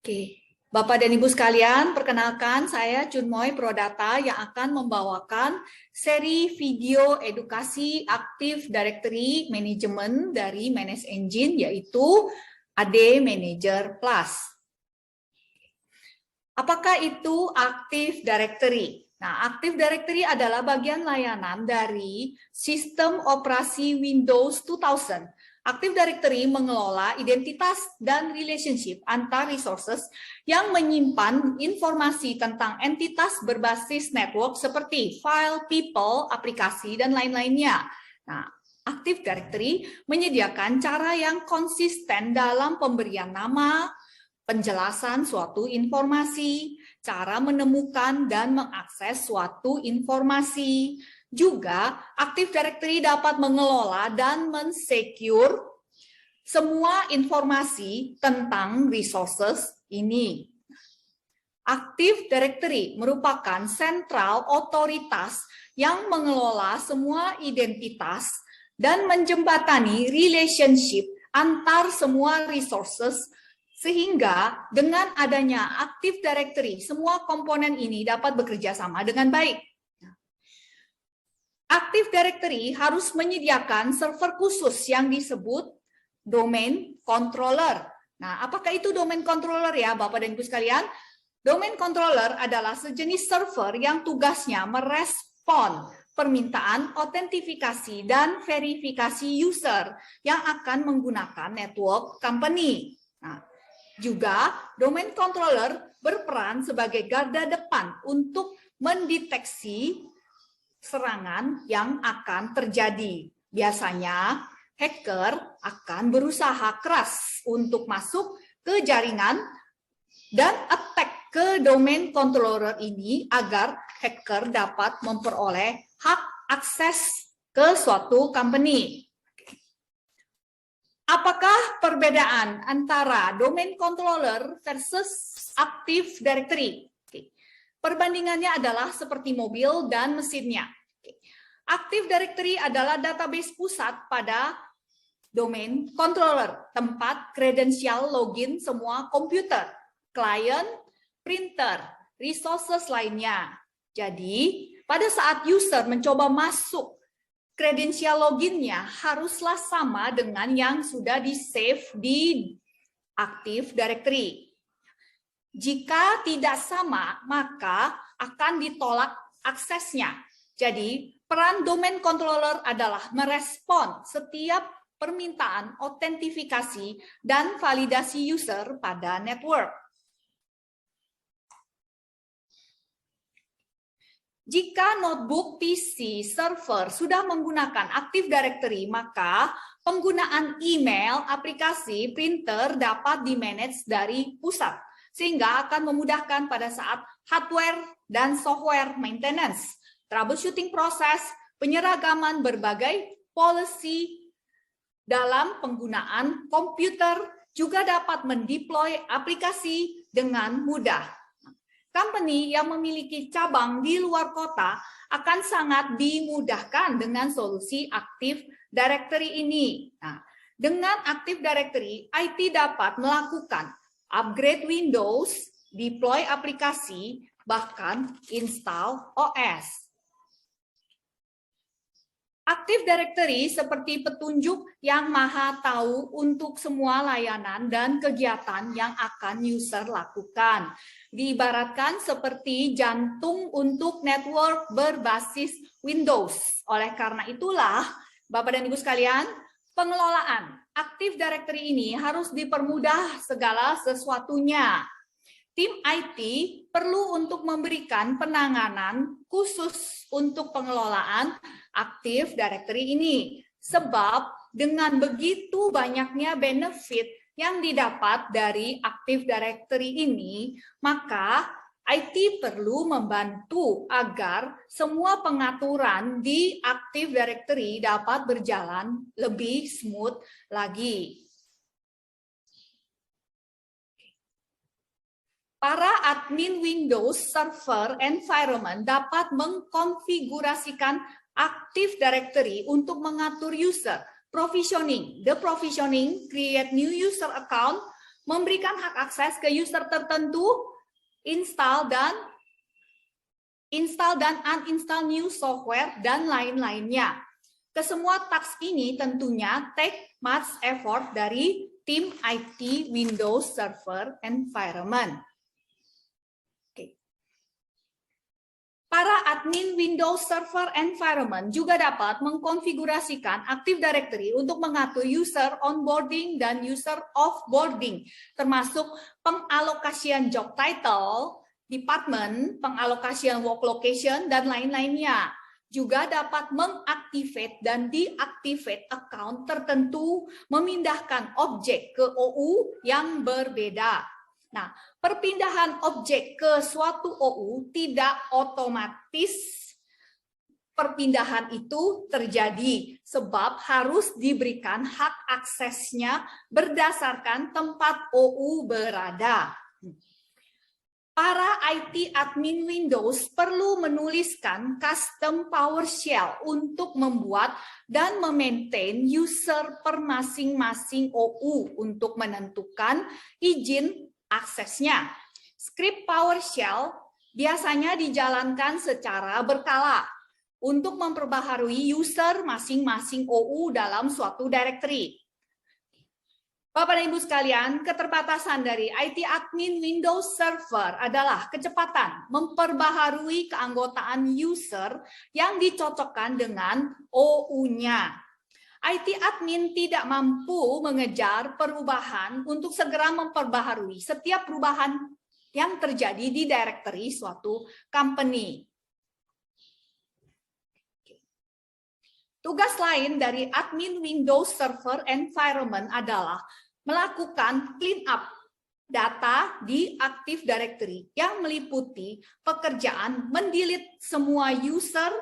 Oke, Bapak dan Ibu sekalian, perkenalkan saya Chunmoy Prodata yang akan membawakan seri video edukasi Active Directory Management dari Manage Engine, yaitu AD Manager Plus. Apakah itu Active Directory? Nah, Active Directory adalah bagian layanan dari sistem operasi Windows 2000. Active Directory mengelola identitas dan relationship antar resources yang menyimpan informasi tentang entitas berbasis network seperti file, people, aplikasi, dan lain-lainnya. Nah, Active Directory menyediakan cara yang konsisten dalam pemberian nama, penjelasan suatu informasi, cara menemukan dan mengakses suatu informasi. Juga, Active Directory dapat mengelola dan mensecure semua informasi tentang resources ini. Active Directory merupakan sentral otoritas yang mengelola semua identitas dan menjembatani relationship antar semua resources, sehingga dengan adanya Active Directory, semua komponen ini dapat bekerja sama dengan baik. Active Directory harus menyediakan server khusus yang disebut domain controller. Nah, apakah itu domain controller ya, Bapak dan Ibu sekalian? Domain controller adalah sejenis server yang tugasnya merespon permintaan autentifikasi dan verifikasi user yang akan menggunakan network company. Nah, juga domain controller berperan sebagai garda depan untuk mendeteksi serangan yang akan terjadi. Biasanya hacker akan berusaha keras untuk masuk ke jaringan dan attack ke domain controller ini agar hacker dapat memperoleh hak akses ke suatu company. Apakah perbedaan antara domain controller versus Active Directory? Perbandingannya adalah seperti mobil dan mesinnya. Active Directory adalah database pusat pada domain controller, tempat kredensial login semua komputer, klien, printer, resources lainnya. Jadi, pada saat user mencoba masuk, kredensial loginnya haruslah sama dengan yang sudah di-save di Active Directory. Jika tidak sama, maka akan ditolak aksesnya. Jadi, peran domain controller adalah merespon setiap permintaan autentifikasi dan validasi user pada network. Jika notebook, PC, server sudah menggunakan Active Directory, maka penggunaan email, aplikasi, printer dapat di-manage dari pusat, sehingga akan memudahkan pada saat hardware dan software maintenance, troubleshooting proses, penyeragaman berbagai policy dalam penggunaan komputer, juga dapat mendeploy aplikasi dengan mudah. Company yang memiliki cabang di luar kota akan sangat dimudahkan dengan solusi Active Directory ini. Nah, dengan Active Directory, IT dapat melakukan upgrade Windows, deploy aplikasi, bahkan install OS. Active Directory seperti petunjuk yang maha tahu untuk semua layanan dan kegiatan yang akan user lakukan. Diibaratkan seperti jantung untuk network berbasis Windows. Oleh karena itulah, Bapak dan Ibu sekalian, pengelolaan Active Directory ini harus dipermudah segala sesuatunya. Tim IT perlu untuk memberikan penanganan khusus untuk pengelolaan Active Directory ini. Sebab dengan begitu banyaknya benefit yang didapat dari Active Directory ini, maka IT perlu membantu agar semua pengaturan di Active Directory dapat berjalan lebih smooth lagi. Para admin Windows Server Environment dapat mengkonfigurasikan Active Directory untuk mengatur user, provisioning, deprovisioning, create new user account, memberikan hak akses ke user tertentu, install dan uninstall new software, dan lain-lainnya. Kesemua task ini tentunya take much effort dari tim IT Windows Server Environment. Para admin Windows Server Environment juga dapat mengkonfigurasikan Active Directory untuk mengatur user onboarding dan user offboarding, termasuk pengalokasian job title, department, pengalokasian work location, dan lain-lainnya. Juga dapat mengaktifkan dan deactivate account tertentu, memindahkan objek ke OU yang berbeda. Nah, perpindahan objek ke suatu OU tidak otomatis perpindahan itu terjadi, sebab harus diberikan hak aksesnya berdasarkan tempat OU berada. Para IT admin Windows perlu menuliskan custom PowerShell untuk membuat dan memaintain user per masing-masing OU untuk menentukan izin aksesnya. Script PowerShell biasanya dijalankan secara berkala untuk memperbaharui user masing-masing OU dalam suatu directory. Bapak dan Ibu sekalian, keterbatasan dari IT admin Windows Server adalah kecepatan memperbaharui keanggotaan user yang dicocokkan dengan OU-nya. IT admin tidak mampu mengejar perubahan untuk segera memperbaharui setiap perubahan yang terjadi di directory suatu company. Tugas lain dari admin Windows Server Environment adalah melakukan clean up data di Active Directory yang meliputi pekerjaan mendelete semua user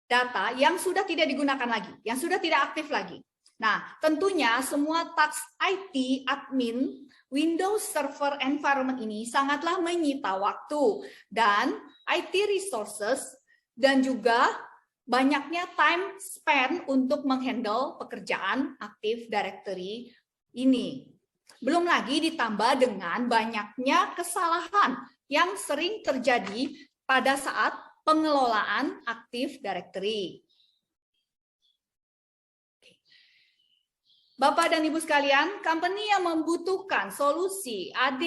data yang sudah tidak digunakan lagi, yang sudah tidak aktif lagi. Nah, tentunya semua task IT admin Windows Server Environment ini sangatlah menyita waktu dan IT resources dan juga banyaknya time spend untuk menghandle pekerjaan Active Directory ini. Belum lagi ditambah dengan banyaknya kesalahan yang sering terjadi pada saat pengelolaan Active Directory. Bapak dan Ibu sekalian, company yang membutuhkan solusi AD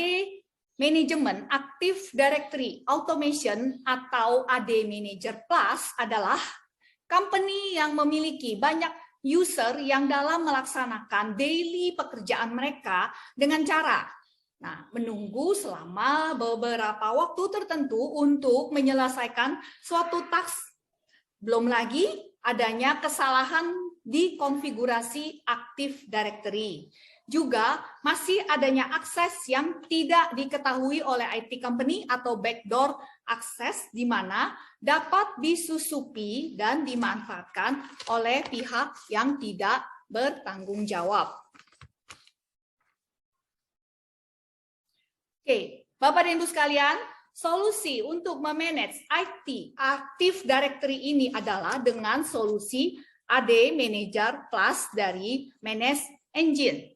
Management Active Directory Automation atau AD Manager Plus adalah company yang memiliki banyak user yang dalam melaksanakan daily pekerjaan mereka dengan cara menunggu selama beberapa waktu tertentu untuk menyelesaikan suatu task. Belum lagi adanya kesalahan di konfigurasi Active Directory. Juga masih adanya akses yang tidak diketahui oleh IT company atau backdoor akses di mana dapat disusupi dan dimanfaatkan oleh pihak yang tidak bertanggung jawab. Oke, Bapak dan Ibu sekalian, solusi untuk memanage IT Active Directory ini adalah dengan solusi AD Manager Plus dari Manage Engine.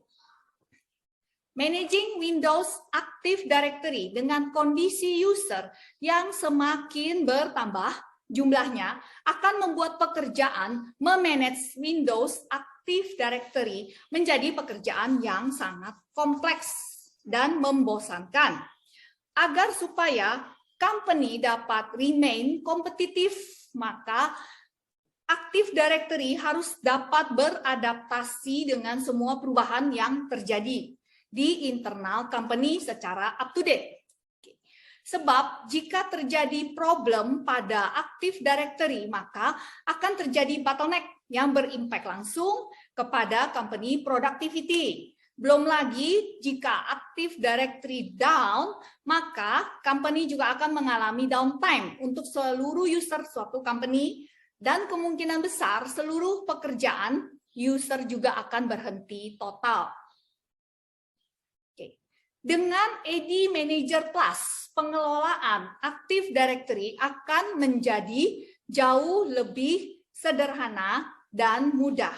Managing Windows Active Directory dengan kondisi user yang semakin bertambah jumlahnya akan membuat pekerjaan memanage Windows Active Directory menjadi pekerjaan yang sangat kompleks dan membosankan. Agar supaya company dapat remain kompetitif, maka Active Directory harus dapat beradaptasi dengan semua perubahan yang terjadi di internal company secara up to date. Sebab jika terjadi problem pada Active Directory, maka akan terjadi bottleneck yang berimpact langsung kepada company productivity. Belum lagi jika Active Directory down, maka company juga akan mengalami downtime untuk seluruh user suatu company dan kemungkinan besar seluruh pekerjaan user juga akan berhenti total. Dengan AD Manager Plus, pengelolaan Active Directory akan menjadi jauh lebih sederhana dan mudah.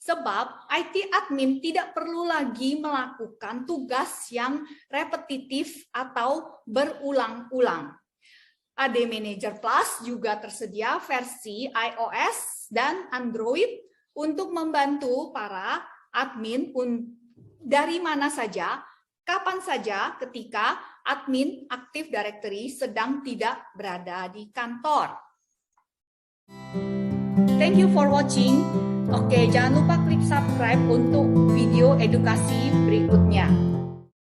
Sebab IT admin tidak perlu lagi melakukan tugas yang repetitif atau berulang-ulang. AD Manager Plus juga tersedia versi iOS dan Android untuk membantu para admin dari mana saja, kapan saja ketika admin Active Directory sedang tidak berada di kantor. Thank you for watching. Oke, jangan lupa klik subscribe untuk video edukasi berikutnya.